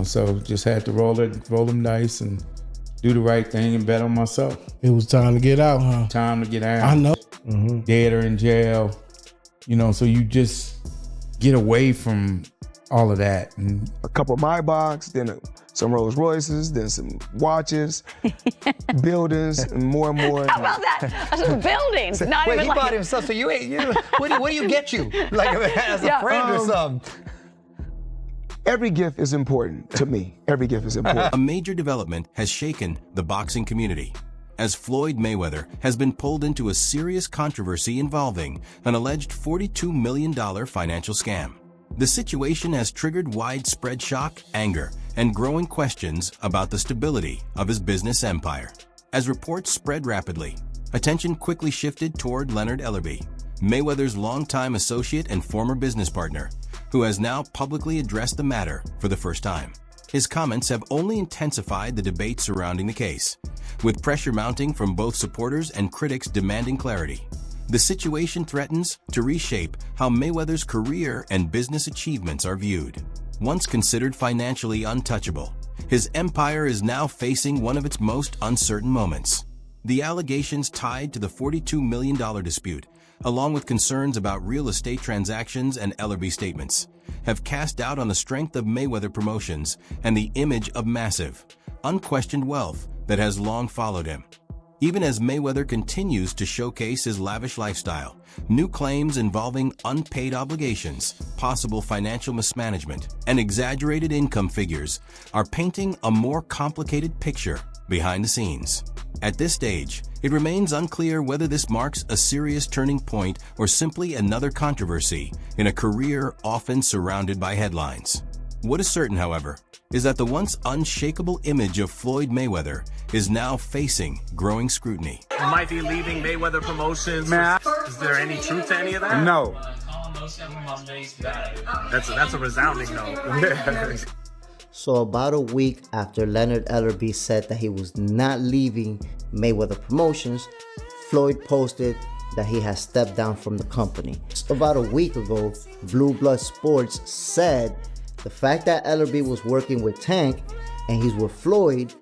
So just had to roll them dice and do the right thing and bet on myself. It was time to get out, huh? Time to get out. I know. Dead or in jail, so you just get away from all of that. And a couple of Maybachs, then some Rolls Royces, then some watches, buildings, and more. How about that? Some buildings. Not Wait, even he like bought himself. So you ain't. What do you get you? Like as a friend or something? Every gift is important to me. Every gift is important. A major development has shaken the boxing community, as Floyd Mayweather has been pulled into a serious controversy involving an alleged $42 million financial scam. The situation has triggered widespread shock, anger, and growing questions about the stability of his business empire. As reports spread rapidly, attention quickly shifted toward Leonard Ellerbe, Mayweather's longtime associate and former business partner, who has now publicly addressed the matter for the first time. His comments have only intensified the debate surrounding the case, with pressure mounting from both supporters and critics demanding clarity. The situation threatens to reshape how Mayweather's career and business achievements are viewed. Once considered financially untouchable, his empire is now facing one of its most uncertain moments. The allegations tied to the $42 million dispute, along with concerns about real estate transactions and Ellerbe statements, have cast doubt on the strength of Mayweather Promotions and the image of massive, unquestioned wealth that has long followed him. Even as Mayweather continues to showcase his lavish lifestyle, new claims involving unpaid obligations, possible financial mismanagement, and exaggerated income figures are painting a more complicated picture behind the scenes. At this stage, it remains unclear whether this marks a serious turning point or simply another controversy in a career often surrounded by headlines. What is certain, however, is that the once unshakable image of Floyd Mayweather is now facing growing scrutiny. Might be leaving Mayweather Promotions. Is there any truth to any of that? no. That's a resounding no. So about a week after Leonard Ellerbe said that he was not leaving Mayweather Promotions, Floyd posted that he has stepped down from the company. About a week ago, Blue Blood Sports said the fact that Ellerbe was working with Tank and he's with Floyd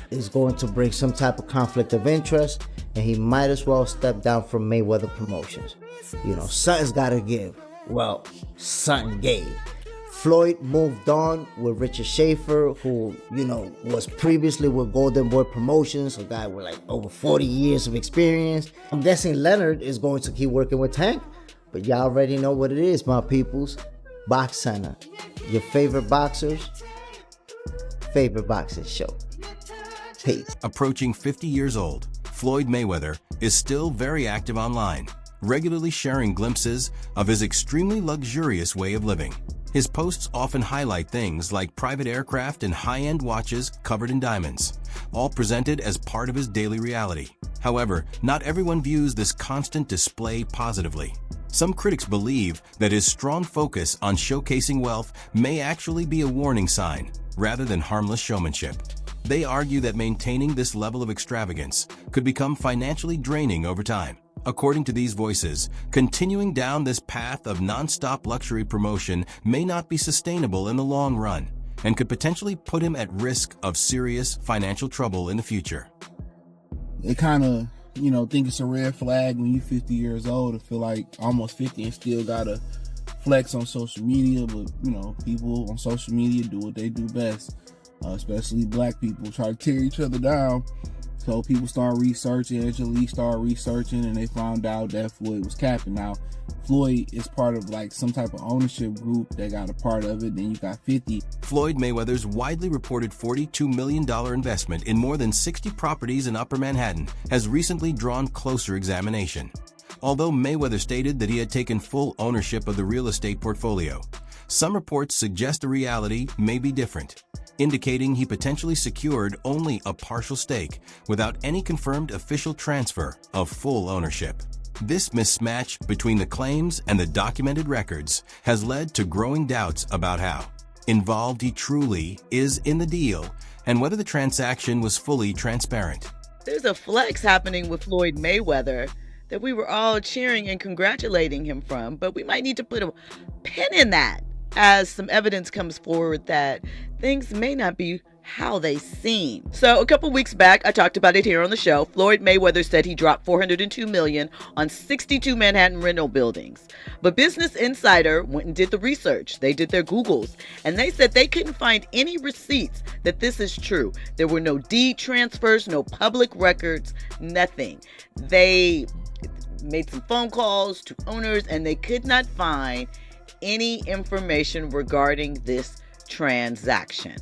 is going to bring some type of conflict of interest, and he might as well step down from Mayweather Promotions. Something's gotta give. Well, something gave. Floyd moved on with Richard Schaefer, who, was previously with Golden Boy Promotions, a guy with like over 40 years of experience. I'm guessing Leonard is going to keep working with Tank, but y'all already know what it is, my peoples. Box Center, your favorite boxers, favorite boxing show. Peace. Approaching 50 years old, Floyd Mayweather is still very active online, regularly sharing glimpses of his extremely luxurious way of living. His posts often highlight things like private aircraft and high-end watches covered in diamonds, all presented as part of his daily reality. However, not everyone views this constant display positively. Some critics believe that his strong focus on showcasing wealth may actually be a warning sign, rather than harmless showmanship. They argue that maintaining this level of extravagance could become financially draining over time. According to these voices, continuing down this path of non-stop luxury promotion may not be sustainable in the long run and could potentially put him at risk of serious financial trouble in the future. They kind of, think it's a red flag when you're 50 years old and feel like almost 50 and still gotta flex on social media. But, people on social media do what they do best, especially black people, try to tear each other down. So people start researching, Angelique started researching, and they found out that Floyd was capping. Now, Floyd is part of like some type of ownership group that got a part of it. Then you got 50. Floyd Mayweather's widely reported $42 million investment in more than 60 properties in Upper Manhattan has recently drawn closer examination. Although Mayweather stated that he had taken full ownership of the real estate portfolio, some reports suggest the reality may be different, indicating he potentially secured only a partial stake without any confirmed official transfer of full ownership. This mismatch between the claims and the documented records has led to growing doubts about how involved he truly is in the deal and whether the transaction was fully transparent. There's a flex happening with Floyd Mayweather that we were all cheering and congratulating him from, but we might need to put a pin in that as some evidence comes forward that things may not be how they seem. So a couple weeks back, I talked about it here on the show. Floyd Mayweather said he dropped $402 million on 62 Manhattan rental buildings. But Business Insider went and did the research. They did their Googles, and they said they couldn't find any receipts that this is true. There were no deed transfers, no public records, nothing. They made some phone calls to owners, and they could not find any information regarding this transaction.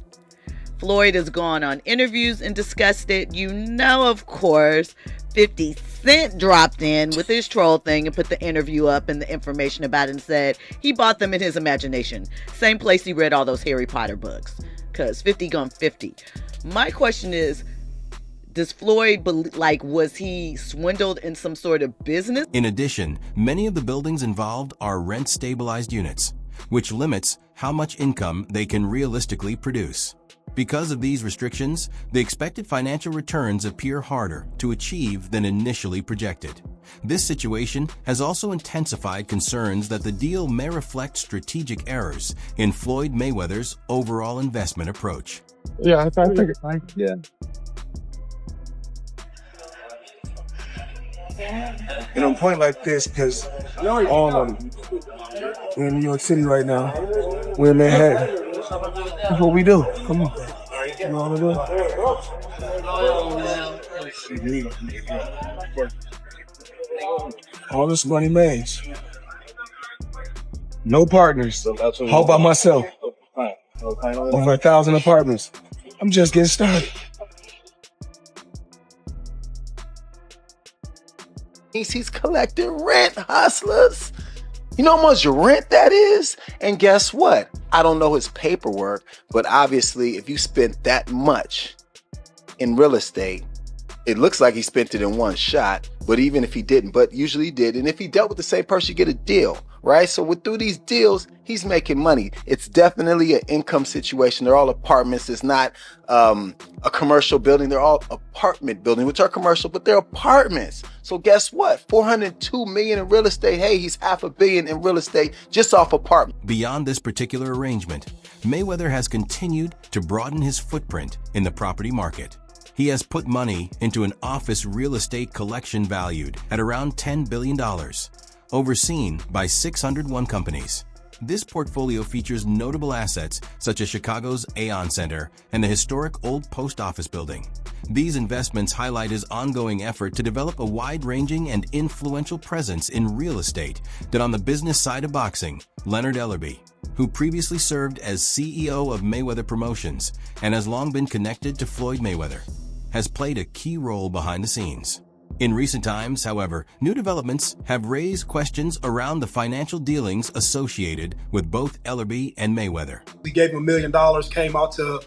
Floyd has gone on interviews and discussed it. You know, of course, 50 Cent dropped in with his troll thing and put the interview up and the information about it and said he bought them in his imagination. Same place he read all those Harry Potter books. Because 50 gone 50. My question is, does Floyd, was he swindled in some sort of business? In addition, many of the buildings involved are rent-stabilized units, which limits how much income they can realistically produce. Because of these restrictions, the expected financial returns appear harder to achieve than initially projected. This situation has also intensified concerns that the deal may reflect strategic errors in Floyd Mayweather's overall investment approach. Yeah, I think it's like, yeah. And on a point like this, because all of them, we're in New York City right now, we're in Manhattan. That's what we do. Come on. You know what I do? All this money made. No partners. All by myself. Over 1,000 apartments. I'm just getting started. He's collecting rent, hustlers. You know how much rent that is? And guess what? I don't know his paperwork, but obviously if you spent that much in real estate, it looks like he spent it in one shot, but even if he didn't, but usually he did. And if he dealt with the same person, you get a deal, right? So through these deals, he's making money. It's definitely an income situation. They're all apartments. It's not a commercial building. They're all apartment buildings, which are commercial, but they're apartments. So guess what? $402 million in real estate. Hey, he's $500 million in real estate just off apartment. Beyond this particular arrangement, Mayweather has continued to broaden his footprint in the property market. He has put money into an office real estate collection valued at around $10 billion, overseen by 601 companies. This portfolio features notable assets such as Chicago's Aon Center and the historic Old Post Office building. These investments highlight his ongoing effort to develop a wide-ranging and influential presence in real estate that on the business side of boxing, Leonard Ellerbe, who previously served as CEO of Mayweather Promotions and has long been connected to Floyd Mayweather, has played a key role behind the scenes. In recent times, however, new developments have raised questions around the financial dealings associated with both Ellerbe and Mayweather. We gave him $1 million, came out to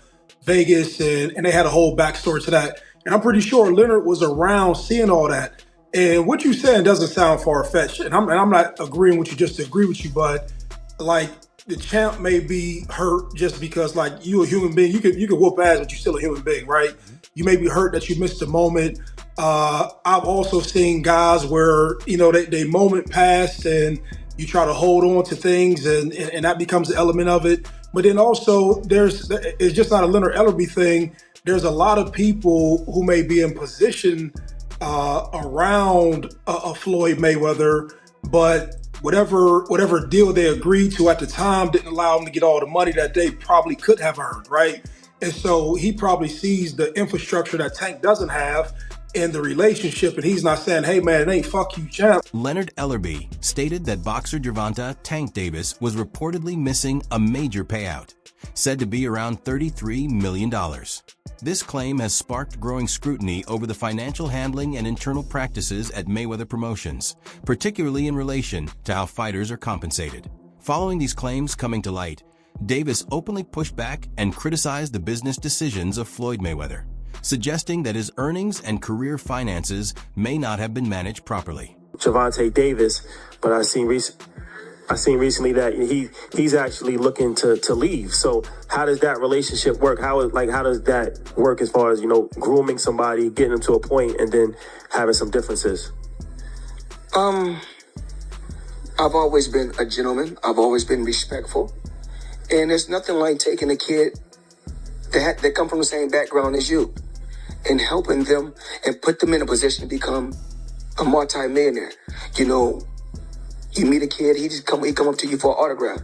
Vegas, and they had a whole backstory to that. And I'm pretty sure Leonard was around seeing all that. And what you're saying doesn't sound far-fetched. And I'm not agreeing with you just to agree with you, but like the champ may be hurt just because like you a human being, you could whoop ass, but you're still a human being, right? You may be hurt that you missed a moment. I've also seen guys where, you know, they moment passed and you try to hold on to things and that becomes an element of it. But then also it's just not a Leonard Ellerbe thing. There's a lot of people who may be in position around a Floyd Mayweather, but whatever deal they agreed to at the time didn't allow them to get all the money that they probably could have earned, right? And so he probably sees the infrastructure that Tank doesn't have in the relationship, and he's not saying, hey man, it ain't fuck you, champ. Leonard Ellerbe stated that boxer Gervonta Tank Davis was reportedly missing a major payout, said to be around $33 million. This claim has sparked growing scrutiny over the financial handling and internal practices at Mayweather Promotions, particularly in relation to how fighters are compensated. Following these claims coming to light, Davis openly pushed back and criticized the business decisions of Floyd Mayweather, suggesting that his earnings and career finances may not have been managed properly. Gervonta Davis, but I seen recently that he's actually looking to leave. So how does that relationship work? How does that work as far as, you know, grooming somebody, getting them to a point, and then having some differences? I've always been a gentleman. I've always been respectful. And there's nothing like taking a kid that come from the same background as you and helping them and put them in a position to become a multi-millionaire. You know, you meet a kid, he come up to you for an autograph.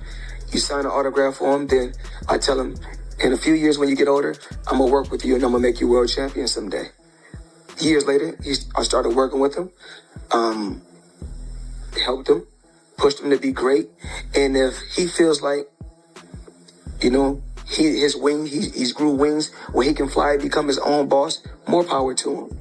You sign an autograph for him, then I tell him, in a few years when you get older, I'm gonna work with you and I'm gonna make you world champion someday. Years later, I started working with him, helped him, pushed him to be great. And if he feels like, you know, he's grew wings where he can fly, become his own boss, more power to him.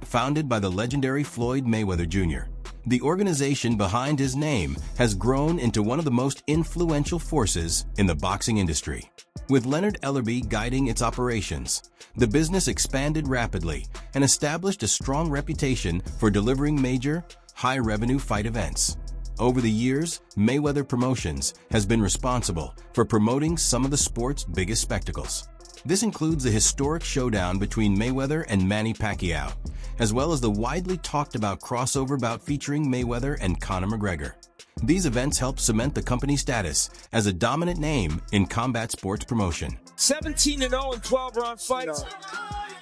Founded by the legendary Floyd Mayweather Jr., the organization behind his name has grown into one of the most influential forces in the boxing industry. With Leonard Ellerbe guiding its operations, the business expanded rapidly and established a strong reputation for delivering major, high-revenue fight events. Over the years, Mayweather Promotions has been responsible for promoting some of the sport's biggest spectacles. This includes the historic showdown between Mayweather and Manny Pacquiao, as well as the widely talked about crossover bout featuring Mayweather and Conor McGregor. These events helped cement the company's status as a dominant name in combat sports promotion. 17-0 in 12-round fights.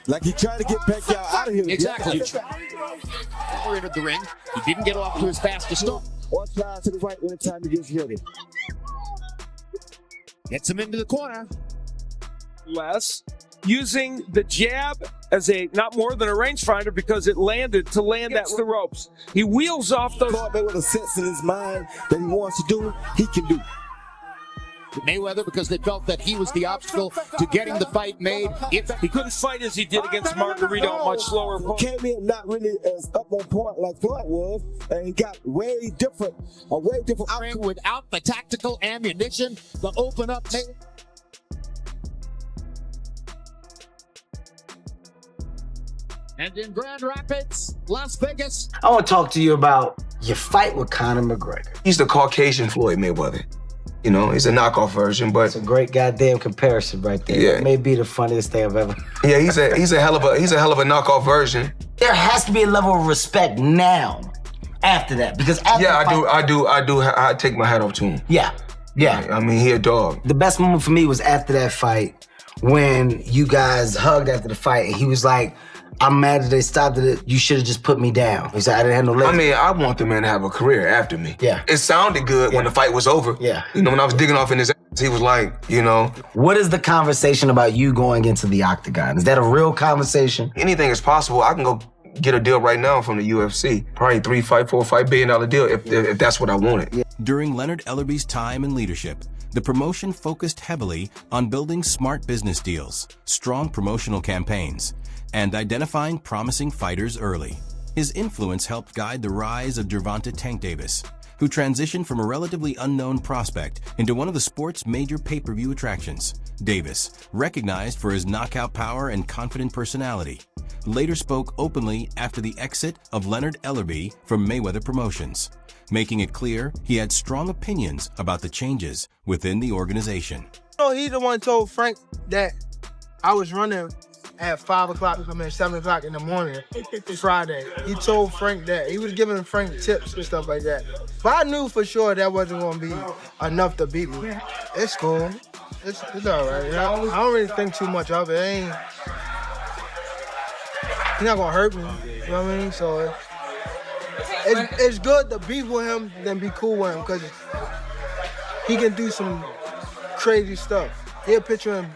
Like he tried to get Pacquiao out of here. Exactly. He entered the ring. He didn't get off to his fastest start. Watch out to the right when it's time to get ready. Gets him into the corner. Less. Using the jab as not more than a rangefinder because it landed that's the ropes. He wheels off those. Floyd Mayweather sense in his mind that he wants to do, he can do. Mayweather, because they felt that he was the obstacle to getting the fight made. He couldn't fight as he did against Margarito, much slower. He came in not really as up on point like Floyd was, and he got a way different outcome. Without the tactical ammunition to open up. And in Grand Rapids, Las Vegas. I want to talk to you about your fight with Conor McGregor. He's the Caucasian Floyd Mayweather. You know, he's a knockoff version, but it's a great goddamn comparison right there. Yeah. It may be the funniest thing I've ever. Yeah, he's a hell of a knockoff version. There has to be a level of respect now after that, because after I take my hat off to him. Yeah. I mean, he a dog. The best moment for me was after that fight when you guys hugged after the fight and he was like, I'm mad that they stopped it. You should have just put me down. He said, I didn't have no legs. I mean, I want the man to have a career after me. Yeah. It sounded good when the fight was over. Yeah. You know, when I was digging off in his ass, he was like, you know. What is the conversation about you going into the octagon? Is that a real conversation? Anything is possible. I can go get a deal right now from the UFC. Probably $4-5 billion deal if that's what I wanted. Yeah. During Leonard Ellerbe's time in leadership, the promotion focused heavily on building smart business deals, strong promotional campaigns, and identifying promising fighters early. His influence helped guide the rise of Gervonta Tank Davis, who transitioned from a relatively unknown prospect into one of the sport's major pay-per-view attractions. Davis, recognized for his knockout power and confident personality, later spoke openly after the exit of Leonard Ellerbe from Mayweather Promotions, making it clear he had strong opinions about the changes within the organization. He the one told Frank that I was running at 5 o'clock, 7 o'clock in the morning, Friday. He told Frank that. He was giving Frank tips and stuff like that. But I knew for sure that wasn't going to be enough to beat me. It's cool. It's all right. I don't really think too much of it. He's not going to hurt me. You know what I mean? So it's good to be with him than be cool with him because he can do some crazy stuff. He'll put you in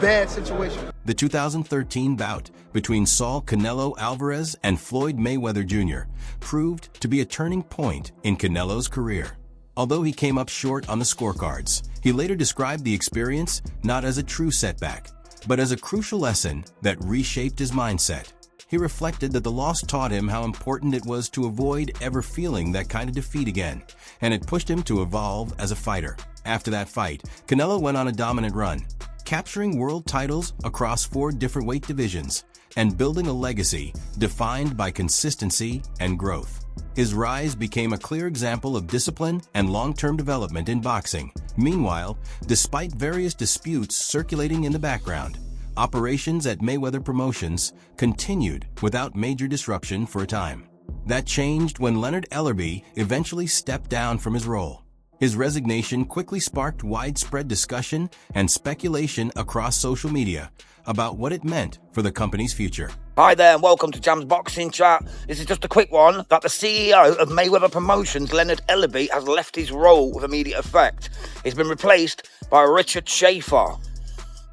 bad situation. The 2013 bout between Saul Canelo Alvarez and Floyd Mayweather Jr. proved to be a turning point in Canelo's career. Although he came up short on the scorecards, he later described the experience not as a true setback, but as a crucial lesson that reshaped his mindset. He reflected that the loss taught him how important it was to avoid ever feeling that kind of defeat again, and it pushed him to evolve as a fighter. After that fight, Canelo went on a dominant run, capturing world titles across 4 different weight divisions and building a legacy defined by consistency and growth. His rise became a clear example of discipline and long-term development in boxing. Meanwhile, despite various disputes circulating in the background, operations at Mayweather Promotions continued without major disruption for a time. That changed when Leonard Ellerbe eventually stepped down from his role. His resignation quickly sparked widespread discussion and speculation across social media about what it meant for the company's future. Hi there and welcome to Jam's Boxing Chat. This is just a quick one that the CEO of Mayweather Promotions, Leonard Ellerbe, has left his role with immediate effect. He's been replaced by Richard Schaefer.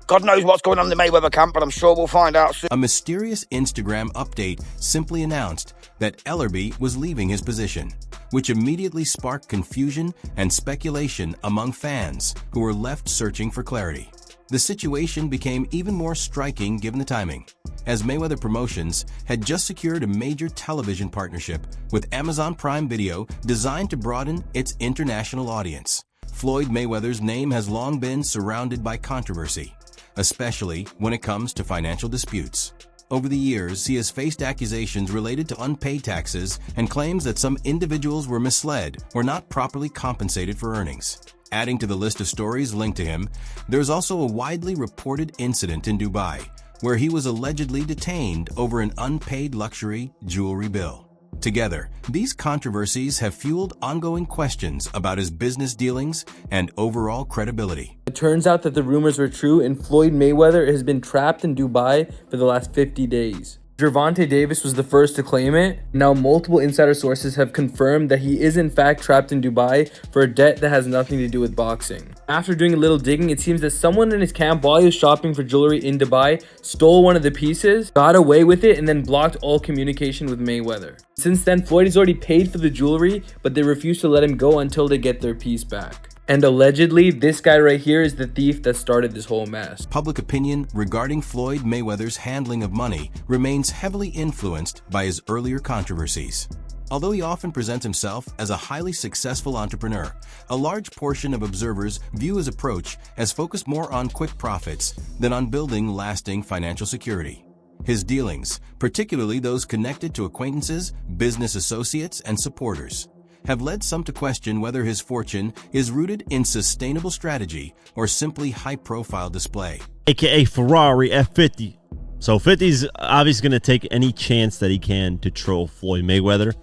God knows what's going on in the Mayweather camp, but I'm sure we'll find out soon. A mysterious Instagram update simply announced that Ellerbe was leaving his position, which immediately sparked confusion and speculation among fans who were left searching for clarity. The situation became even more striking given the timing, as Mayweather Promotions had just secured a major television partnership with Amazon Prime Video designed to broaden its international audience. Floyd Mayweather's name has long been surrounded by controversy, especially when it comes to financial disputes. Over the years, he has faced accusations related to unpaid taxes and claims that some individuals were misled or not properly compensated for earnings. Adding to the list of stories linked to him, there's also a widely reported incident in Dubai where he was allegedly detained over an unpaid luxury jewelry bill. Together, these controversies have fueled ongoing questions about his business dealings and overall credibility. It turns out that the rumors were true and Floyd Mayweather has been trapped in Dubai for the last 50 days. Gervonta Davis was the first to claim it. Now multiple insider sources have confirmed that he is in fact trapped in Dubai for a debt that has nothing to do with boxing. After doing a little digging, it seems that someone in his camp while he was shopping for jewelry in Dubai stole one of the pieces, got away with it, and then blocked all communication with Mayweather. Since then, Floyd has already paid for the jewelry, but they refuse to let him go until they get their piece back. And allegedly, this guy right here is the thief that started this whole mess. Public opinion regarding Floyd Mayweather's handling of money remains heavily influenced by his earlier controversies. Although he often presents himself as a highly successful entrepreneur, a large portion of observers view his approach as focused more on quick profits than on building lasting financial security. His dealings, particularly those connected to acquaintances, business associates, and supporters, have led some to question whether his fortune is rooted in sustainable strategy or simply high-profile display. AKA Ferrari F50. So 50's obviously going to take any chance that he can to troll Floyd Mayweather.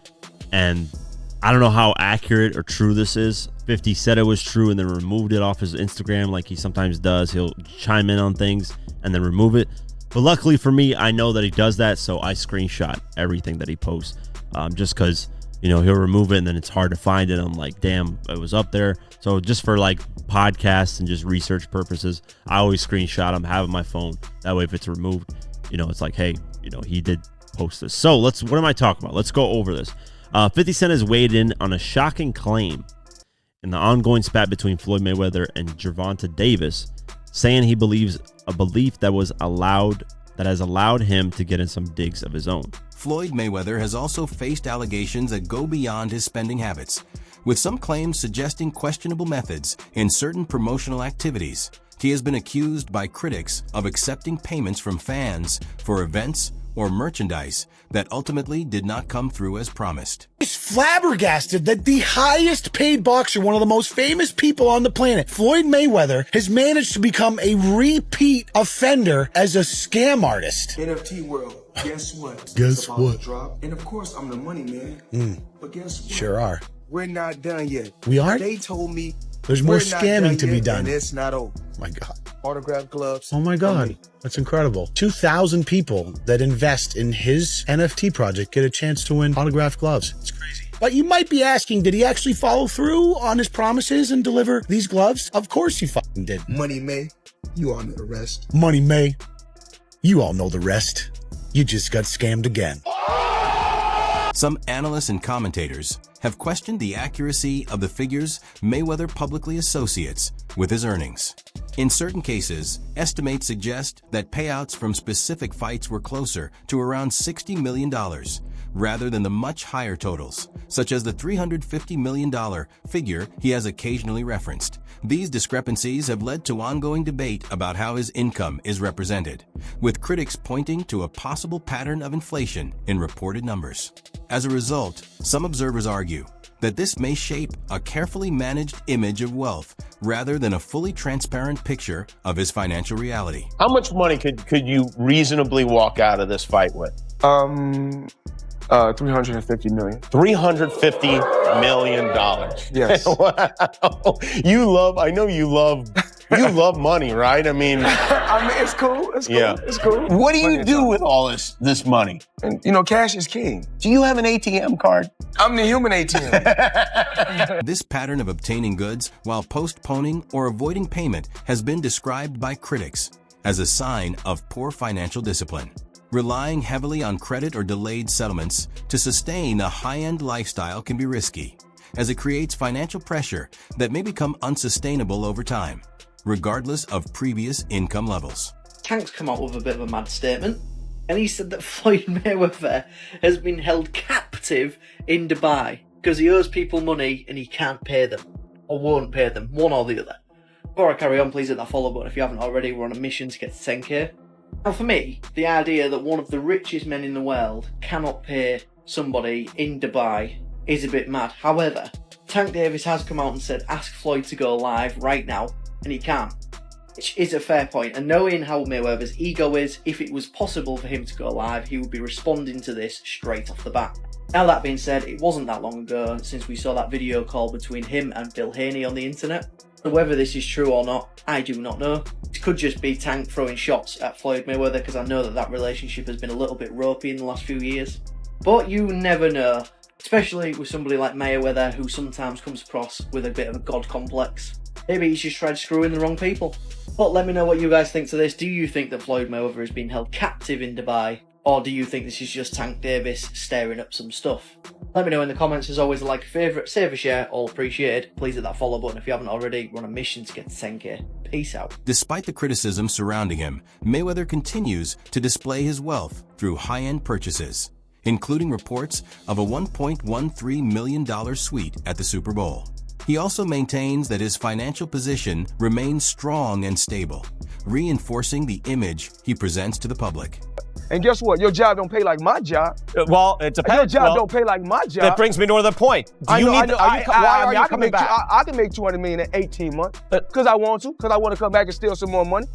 And I don't know how accurate or true this is. 50 said it was true and then removed it off his Instagram like he sometimes does. He'll chime in on things and then remove it. But luckily for me, I know that he does that, so I screenshot everything that he posts just because, you know, he'll remove it and then it's hard to find it. I'm like, damn, it was up there. So just for like podcasts and just research purposes, I always screenshot them, have it on my phone. That way, if it's removed, you know, it's like, hey, you know, he did post this. So what am I talking about? Let's go over this. 50 Cent has weighed in on a shocking claim in the ongoing spat between Floyd Mayweather and Gervonta Davis, saying he believes a belief that has allowed him to get in some digs of his own. Floyd Mayweather has also faced allegations that go beyond his spending habits, with some claims suggesting questionable methods in certain promotional activities. He has been accused by critics of accepting payments from fans for events or merchandise that ultimately did not come through as promised. He's flabbergasted that the highest paid boxer, one of the most famous people on the planet, Floyd Mayweather, has managed to become a repeat offender as a scam artist. NFT world, guess what? Guess what? Drop. And of course, I'm the money man. But guess what? Sure are. We're not done yet. We aren't? They told me there's more scamming to be done. And it's not over. My God. Autograph gloves. Oh my God. That's incredible. 2,000 people that invest in his NFT project get a chance to win autographed gloves. It's crazy. But you might be asking, did he actually follow through on his promises and deliver these gloves? Of course he fucking did. Money May, you all know the rest. Money May, you all know the rest. You just got scammed again. Some analysts and commentators have questioned the accuracy of the figures Mayweather publicly associates with his earnings. In certain cases, estimates suggest that payouts from specific fights were closer to around $60 million, rather than the much higher totals, such as the $350 million figure he has occasionally referenced. These discrepancies have led to ongoing debate about how his income is represented, with critics pointing to a possible pattern of inflation in reported numbers. As a result, some observers argue that this may shape a carefully managed image of wealth rather than a fully transparent picture of his financial reality. How much money could you reasonably walk out of this fight with? $350 million. $350 million. Yes. Wow. I know you love money, right? I mean, it's cool. It's cool. Yeah. It's cool. What do you do with all this money? And cash is king. Do you have an ATM card? I'm the human ATM. This pattern of obtaining goods while postponing or avoiding payment has been described by critics as a sign of poor financial discipline. Relying heavily on credit or delayed settlements to sustain a high-end lifestyle can be risky, as it creates financial pressure that may become unsustainable over time, regardless of previous income levels. Tank's come out with a bit of a mad statement, and he said that Floyd Mayweather has been held captive in Dubai because he owes people money and he can't pay them, or won't pay them, one or the other. Before I carry on, please hit that follow button if you haven't already. We're on a mission to get to 10k. Now for me, the idea that one of the richest men in the world cannot pay somebody in Dubai is a bit mad. However, Tank Davis has come out and said ask Floyd to go live right now, and he can't. Which is a fair point, and knowing how Mayweather's ego is, if it was possible for him to go live, he would be responding to this straight off the bat. Now that being said, it wasn't that long ago since we saw that video call between him and Bill Haney on the internet. So whether this is true or not, I do not know. It could just be Tank throwing shots at Floyd Mayweather, because I know that relationship has been a little bit ropey in the last few years. But you never know, especially with somebody like Mayweather, who sometimes comes across with a bit of a god complex. Maybe he's just tried screwing the wrong people. But let me know what you guys think to this. Do you think that Floyd Mayweather is being held captive in Dubai? Or do you think this is just Tank Davis stirring up some stuff? Let me know in the comments. As always, like, a favourite, save a share, all appreciated. Please hit that follow button if you haven't already. We're on a mission to get to 10k. Peace out. Despite the criticism surrounding him, Mayweather continues to display his wealth through high-end purchases, including reports of a $1.13 million suite at the Super Bowl. He also maintains that his financial position remains strong and stable, reinforcing the image he presents to the public. And guess what? Your job don't pay like my job. Well, it depends. Your job don't pay like my job. That brings me to another point. Why are you coming back? I can make $200 million in 18 months because I want to. Because I want to come back and steal some more money.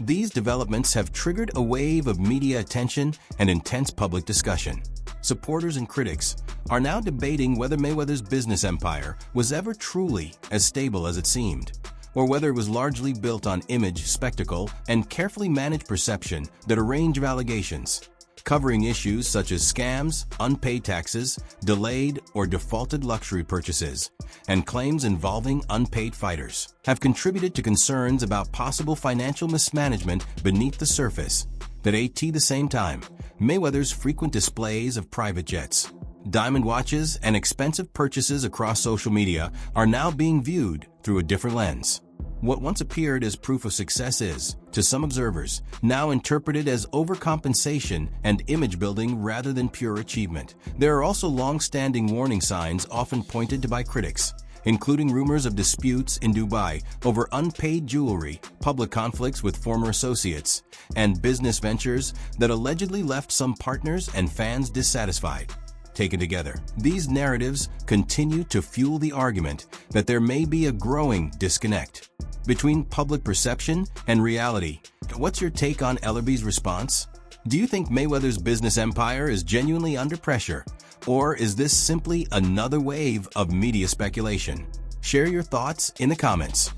These developments have triggered a wave of media attention and intense public discussion. Supporters and critics are now debating whether Mayweather's business empire was ever truly as stable as it seemed, or whether it was largely built on image, spectacle, and carefully managed perception that a range of allegations, covering issues such as scams, unpaid taxes, delayed or defaulted luxury purchases, and claims involving unpaid fighters, have contributed to concerns about possible financial mismanagement beneath the surface. But at the same time, Mayweather's frequent displays of private jets, diamond watches, and expensive purchases across social media are now being viewed through a different lens. What once appeared as proof of success is, to some observers, now interpreted as overcompensation and image building rather than pure achievement. There are also long-standing warning signs often pointed to by critics, including rumors of disputes in Dubai over unpaid jewelry, public conflicts with former associates, and business ventures that allegedly left some partners and fans dissatisfied. Taken together, these narratives continue to fuel the argument that there may be a growing disconnect between public perception and reality. What's your take on Ellerbe's response? Do you think Mayweather's business empire is genuinely under pressure, or is this simply another wave of media speculation? Share your thoughts in the comments.